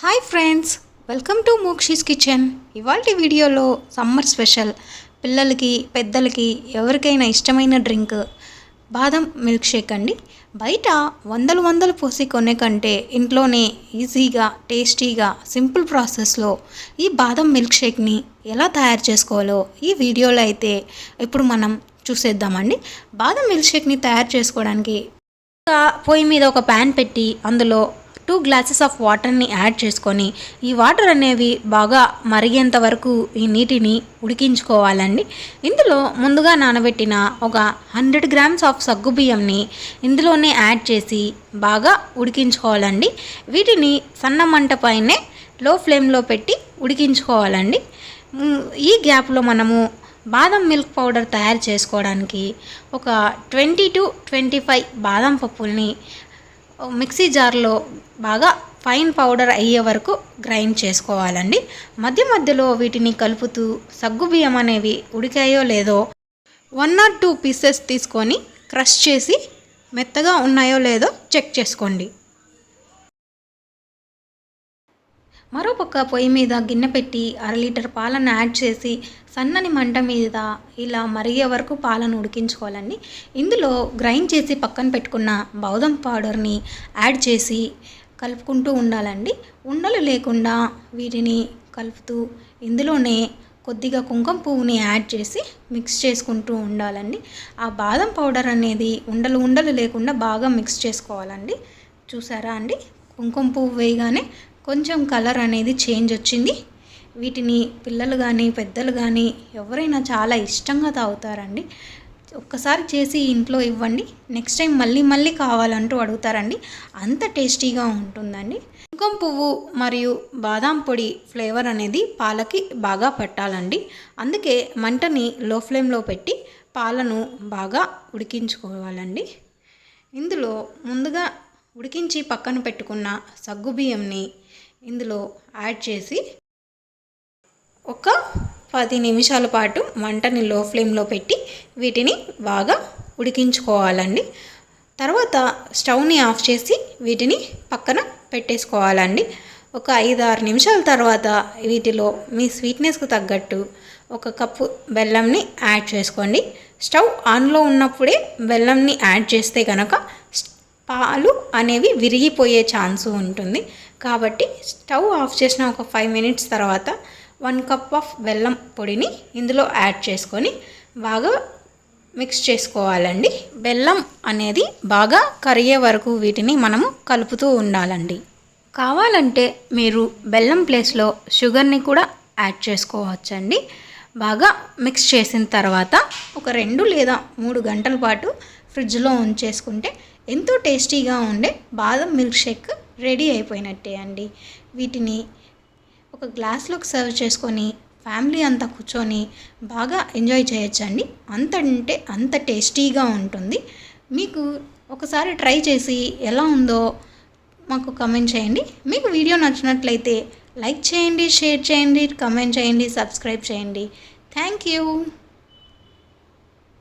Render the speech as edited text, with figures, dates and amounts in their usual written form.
Hi friends, welcome to Mokshi's kitchen. ఇవాల్టి వీడియోలో summer special పిల్లలకి పెద్దలకి ఎవరికైనా ఇష్టమైన డ్రింక్ బాదం మిల్క్ షేక్ అండి. బయట వందలు పోసి కొనే కంటే ఇంట్లోనే ఈజీగా టేస్టీగా సింపుల్ ప్రాసెస్లో ఈ బాదం మిల్క్ షేక్ని ఎలా తయారు చేసుకోవాలో ఈ వీడియోలో అయితే ఇప్పుడు మనం చూసేద్దామండి. బాదం మిల్క్ షేక్ని తయారు చేసుకోవడానికి పొయ్యి మీద ఒక ప్యాన్ పెట్టి అందులో 2 గ్లాసెస్ ఆఫ్ వాటర్ని యాడ్ చేసుకొని ఈ వాటర్ అనేవి బాగా మరిగేంత వరకు ఈ నీటిని ఉడికించుకోవాలండి. ఇందులో ముందుగా నానబెట్టిన ఒక 100 గ్రామ్స్ ఆఫ్ సగ్గుబియ్యంని ఇందులోనే యాడ్ చేసి బాగా ఉడికించుకోవాలండి. వీటిని సన్న మంట పైనే లో ఫ్లేమ్లో పెట్టి ఉడికించుకోవాలండి. ఈ గ్యాప్లో మనము బాదం మిల్క్ పౌడర్ తయారు చేసుకోవడానికి ఒక 20 to 25 బాదం పప్పుల్ని మిక్సీ జార్లో బాగా ఫైన్ పౌడర్ అయ్యే వరకు గ్రైండ్ చేసుకోవాలండి. మధ్యలో వీటిని కలుపుతూ సగ్గుబియ్యం అనేవి ఉడికాయో లేదో 1 or 2 పీసెస్ తీసుకొని క్రష్ చేసి మెత్తగా ఉన్నాయో లేదో చెక్ చేసుకోండి. మరోపక్క పొయ్యి మీద గిన్నె పెట్టి 1/2 లీటర్ పాలను యాడ్ చేసి సన్నని మంట మీద ఇలా మరిగే వరకు పాలను ఉడికించుకోవాలండి. ఇందులో గ్రైండ్ చేసి పక్కన పెట్టుకున్న బాదం పౌడర్ని యాడ్ చేసి కలుపుకుంటూ ఉండాలండి. ఉండలు లేకుండా వీటిని కలుపుతూ ఇందులోనే కొద్దిగా కుంకుమ పువ్వుని యాడ్ చేసి మిక్స్ చేసుకుంటూ ఉండాలండి. ఆ బాదం పౌడర్ అనేది ఉండలు లేకుండా బాగా మిక్స్ చేసుకోవాలండి. చూసారా అండి, కుంకుమ పువ్వు వేయగానే కొంచెం కలర్ అనేది చేంజ్ వచ్చింది. వీటిని పిల్లలు కానీ పెద్దలు కానీ ఎవరైనా చాలా ఇష్టంగా తాగుతారండి. ఒక్కసారి చేసి ఇంట్లో ఇవ్వండి, నెక్స్ట్ టైం మళ్ళీ కావాలంటూ అడుగుతారండి. అంత టేస్టీగా ఉంటుందండి. కుంకుమ పువ్వు మరియు బాదాం పొడి ఫ్లేవర్ అనేది పాలకి బాగా పట్టాలండి. అందుకే మంటని లో ఫ్లేమ్లో పెట్టి పాలను బాగా ఉడికించుకోవాలండి. ఇందులో ముందుగా ఉడికించి పక్కన పెట్టుకున్న సగ్గుబియ్యంని ఇందులో యాడ్ చేసి ఒక 10 నిమిషాల పాటు మంటని లో ఫ్లేమ్లో పెట్టి వీటిని బాగా ఉడికించుకోవాలండి. తర్వాత స్టవ్ని ఆఫ్ చేసి వీటిని పక్కన పెట్టేసుకోవాలండి. ఒక 5-6 నిమిషాల తర్వాత వీటిలో మీ స్వీట్నెస్కు తగ్గట్టు 1 కప్పు బెల్లంని యాడ్ చేసుకోండి. స్టవ్ ఆన్లో ఉన్నప్పుడే బెల్లంని యాడ్ చేస్తే కనుక పాలు అనేవి విరిగిపోయే ఛాన్సు ఉంటుంది. కాబట్టి స్టవ్ ఆఫ్ చేసిన ఒక 5 మినిట్స్ తర్వాత 1 కప్ ఆఫ్ బెల్లం పొడిని ఇందులో యాడ్ చేసుకొని బాగా మిక్స్ చేసుకోవాలండి. బెల్లం అనేది బాగా కరిగే వరకు వీటిని మనము కలుపుతూ ఉండాలండి. కావాలంటే మీరు బెల్లం ప్లేస్లో షుగర్ని కూడా యాడ్ చేసుకోవచ్చండి. బాగా మిక్స్ చేసిన తర్వాత ఒక 2 లేదా 3 గంటల పాటు ఫ్రిడ్జ్లో ఉంచేసుకుంటే ఎంతో టేస్టీగా ఉండే బాదం మిల్క్ షేక్ రెడీ అయిపోయినట్టే అండి. వీటిని ఒక గ్లాస్లోకి సర్వ్ చేసుకొని ఫ్యామిలీ అంతా కూర్చొని బాగా ఎంజాయ్ చేయొచ్చండి. అంత టేస్టీగా ఉంటుంది. మీకు ఒకసారి ట్రై చేసి ఎలా ఉందో మాకు కమెంట్ చేయండి. మీకు వీడియో నచ్చినట్లయితే లైక్ చేయండి, షేర్ చేయండి, కమెంట్ చేయండి, సబ్స్క్రైబ్ చేయండి. Thank you.